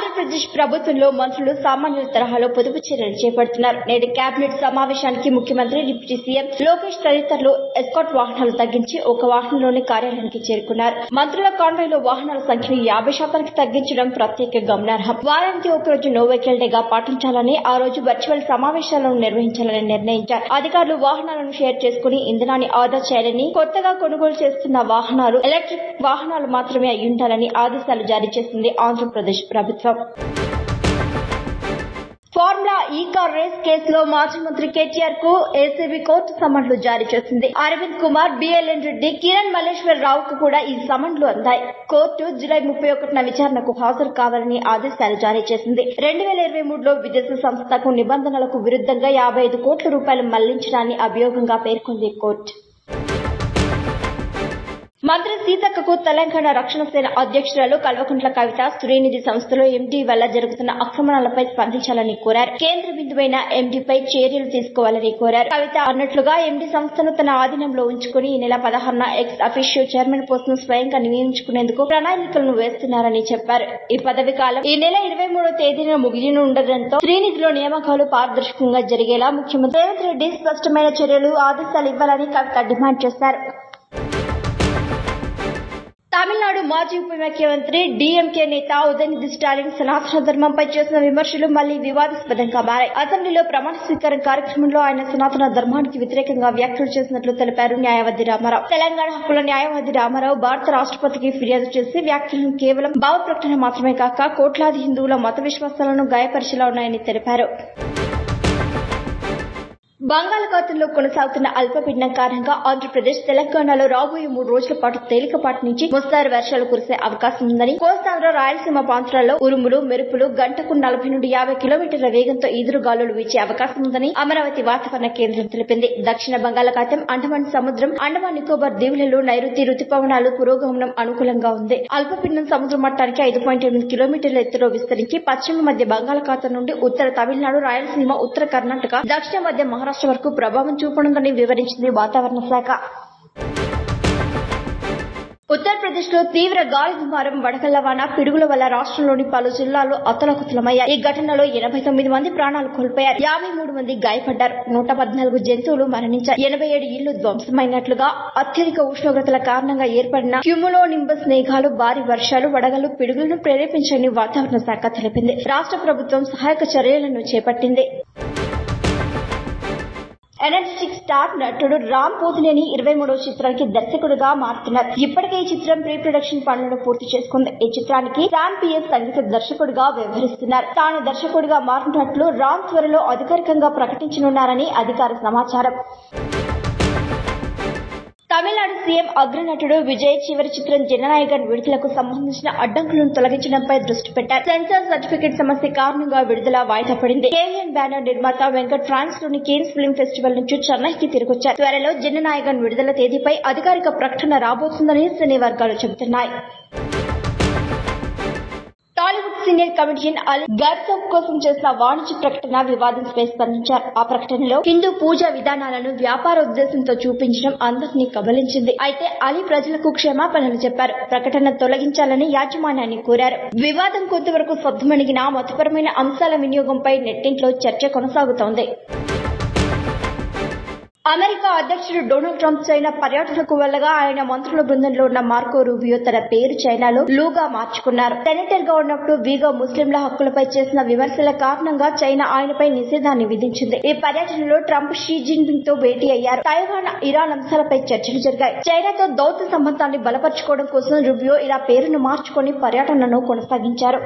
ఆంధ్రప్రదేశ్ ప్రభుత్వంలో మంత్రులు సామాన్యుల తరహాలో పొదుపు చర్యలు చేపడుతున్నారు. నేడు కేబినెట్ సమావేశానికి ముఖ్యమంత్రి, డిప్యూటీ సీఎం లోకేష్ తదితరులు ఎస్కార్ట్ వాహనాలు తగ్గించి ఒక వాహనంలోని కార్యాలయానికి చేరుకున్నారు. మంత్రుల కాన్వాయ్లో వాహనాల సంఖ్యను 50% తగ్గించడం ప్రత్యేక గమనార్హం. వారానికి ఒకరోజు నో వెహికల్ డేగా పాటించాలని, ఆ రోజు వర్చువల్ సమావేశాలను నిర్వహించాలని నిర్ణయించారు. అధికారులు వాహనాలను షేర్ చేసుకుని ఇంధనాన్ని ఆదా చేయాలని, కొత్తగా కొనుగోలు చేస్తున్న వాహనాలు ఎలక్ట్రిక్ వాహనాలు మాత్రమే అయ్యుండాలని ఆదేశాలు జారీ చేసింది ఆంధ్రప్రదేశ్ ప్రభుత్వం. ఫార్ములా ఈ కార్ రేస్ కేసులో మాజీ మంత్రి కేటీఆర్ కు ఏసీబీ కోర్టు సమన్లు జారీ చేసింది. అరవింద్ కుమార్, బిఎల్ఎన్ రెడ్డి, కిరణ్ మల్లేశ్వర్ రావుకు కూడా ఈ సమన్లు అందాయి. కోర్టు జూలై 31న విచారణకు హాజరు కావాలని ఆదేశాలు జారీ చేసింది. 2023లో విదేశీ సంస్థకు నిబంధనలకు విరుద్ధంగా 55 కోట్ల రూపాయలు మళ్లించడాన్ని అభియోగంగా పేర్కొంది కోర్టు. మంత్రి సీతక్కకు తెలంగాణ రక్షణ సేన అధ్యక్షురాలు కల్వకుంట్ల కవిత శ్రీనిధి సంస్థలో ఎండీ వల్ల జరుగుతున్న ఆక్రమణలపై స్పందించాలని కోరారు. కేంద్ర బిందువైన ఎండీపై చర్యలు తీసుకోవాలని కోరారు. కవిత అన్నట్లుగా ఎండీ సంస్థను తన ఆధీనంలో ఉంచుకుని ఈ నెల 16న ఎక్స్ అఫీషియో చైర్మన్ పోస్టును స్వయంగా నియమించుకునేందుకు ప్రణాళికలను వేస్తున్నారని చెప్పారు. ఈ పదవి కాలం ఈ నెల 23వ తేదీన ముగియనుండటంతో శ్రీనిధిలో నియామకాలు పారదర్శకంగా జరిగేలా ముఖ్యమంత్రి రేవంత్ రెడ్డి స్పష్టమైన చర్యలు, ఆదేశాలు ఇవ్వాలని కవిత డిమాండ్ చేశారు. తమిళనాడు మాజీ ఉప ముఖ్యమంత్రి డీఎంకే నేత ఉదయనిధి స్టాలిన్ సనాతన ధర్మంపై చేసిన విమర్శలు మళ్లీ వివాదాస్పదంగా మారాయి. అసెంబ్లీలో ప్రమాణ స్వీకారం కార్యక్రమంలో ఆయన సనాతన ధర్మానికి వ్యతిరేకంగా వ్యాఖ్యలు చేసినట్లు తెలిపారు న్యాయవాది రామారావు. తెలంగాణ హక్కుల న్యాయవాది రామారావు భారత రాష్ట్రపతికి ఫిర్యాదు చేసి వ్యాఖ్యలను కేవలం భావ ప్రకటన మాత్రమే కాక కోట్లాది హిందువుల మత విశ్వాసాలను గాయపరిచేలా ఉన్నాయని తెలిపారు. బంగాళాఖాతంలో కొనసాగుతున్న అల్పపీడనం కారణంగా ఆంధ్రప్రదేశ్, తెలంగాణలో రాబోయే 3 రోజుల పాటు తేలికపాటి నుంచి మోస్తరు వర్షాలు కురిసే అవకాశం ఉందని, కోస్తాంధ్ర, రాయలసీమ ప్రాంతాల్లో ఉరుములు, మెరుపులు, గంటకు 40 నుండి 50 కిలోమీటర్ల వేగంతో ఈదురుగాలులు వీచే అవకాశం ఉందని అమరావతి వాతావరణ కేంద్రం తెలిపింది. దక్షిణ బంగాళాఖాతం, అండమాన్ సముద్రం, అండమాన్ నికోబార్ దీవులలో నైరుతి రుతుపవనాలు పురోగమనం అనుకూలంగా ఉంది. అల్పపీడనం సముద్ర మట్టానికి 5.8 కిలోమీటర్ల ఎత్తులో విస్తరించి పశ్చిమ మధ్య బంగాళాఖాతం నుండి ఉత్తర తమిళనాడు, రాయలసీమ, ఉత్తర కర్ణాటక, దక్షిణ మధ్య మహారాష్ట్ర వరకు ప్రభావం చూపనుందని వివరించింది వాతావరణ శాఖ. ఉత్తరప్రదేశ్ లో తీవ్ర గాలి దుమారం, వడగళ్ల వాన, పిడుగుల వల్ల రాష్ట్రంలోని పలు జిల్లాల్లో అతలాకుతలమయ్యాయి. ఈ ఘటనలో 89 మంది ప్రాణాలు కోల్పోయారు, 53 మంది గాయపడ్డారు, 114 జంతువులు మరణించాయి, 87 ఇళ్లు ధ్వంసమైనట్లుగా. అత్యధిక ఉష్ణోగ్రతల కారణంగా ఏర్పడిన క్యూములోనింబస్ మేఘాలు భారీ వర్షాలు, వడగళ్లు, పిడుగులను ప్రేరేపించాయని వాతావరణ శాఖ తెలిపింది. రాష్ట్ర ప్రభుత్వం సహాయక చర్యలను చేపట్టింది. ఎనర్జెటిక్ స్టార్ నటుడు రామ్ పోతినేని 23వ చిత్రానికి దర్శకుడిగా మారుతున్నారు. ఇప్పటికే ఈ చిత్రం ప్రీ ప్రొడక్షన్ పనులను పూర్తి చేసుకుంది. ఈ చిత్రానికి శామ్ పిఎస్ సంగీత దర్శకుడిగా వ్యవహరిస్తున్నారు. తాను దర్శకుడిగా మారుతున్నట్లు రామ్ త్వరలో అధికారికంగా ప్రకటించనున్నారని అధికార సమాచారం. తమిళనాడు సీఎం అగ్రనటుడు విజయ్ చివరి చిత్రం జననాయకన్ విడుదలకు సంబంధించిన అడ్డంకులను తొలగించడంపై దృష్టి పెట్టారు. సెన్సార్ సర్టిఫికెట్ సమస్య కారణంగా విడుదల వాయిదా పడింది. కేవిఎన్ బ్యానర్ నిర్మాత వెంకట్ ఫ్రాన్స్ లోని కేన్స్ ఫిల్మ్ ఫెస్టివల్ నుంచి చెన్నైకి తిరిగొచ్చారు. త్వరలో జననాయకన్ విడుదల తేదీపై అధికారిక ప్రకటన రాబోతుందని సినీ వర్గాలు చెబుతున్నాయి. టాలీవుడ్ సీనియర్ కమెడియన్ అలీ గర్సోక్ కోసం చేసిన వాణిజ్య ప్రకటన వివాదంపై స్పందించారు. ఆ ప్రకటనలో హిందూ పూజా విధానాలను వ్యాపార ఉద్దేశంతో చూపించడం అందరినీ కబలించింది. అయితే అలీ ప్రజలకు క్షమాపణలు చెప్పారు. ప్రకటన తొలగించాలని యాజమాన్యాన్ని కోరారు. వివాదం కొంతవరకు సద్దుమణిగిన మతపరమైన అంశాల వినియోగంపై నెట్టింట్లో చర్చ కొనసాగుతోంది. అమెరికా అధ్యక్షుడు డొనాల్డ్ ట్రంప్ చైనా పర్యటనకు వెళ్లగా ఆయన మంత్రుల బృందంలో ఉన్న మార్కో రూబియో తన పేరు చైనాలో లూగా మార్చుకున్నారు. సెనేటర్ గా ఉన్నప్పుడు వీగా ముస్లింల హక్కులపై చేసిన విమర్శల కారణంగా చైనా ఆయనపై నిషేధాన్ని విధించింది. ఈ పర్యటనలో ట్రంప్ షీ జిన్పింగ్ తో భేటీ అయ్యారు. తైవాన్, ఇరాన్ అంశాలపై చర్చలు జరిగాయి. చైనాతో దౌత్య సంబంధాన్ని బలపర్చుకోవడం కోసం రూబియో ఇలా పేరును మార్చుకుని పర్యటనను కొనసాగించారు.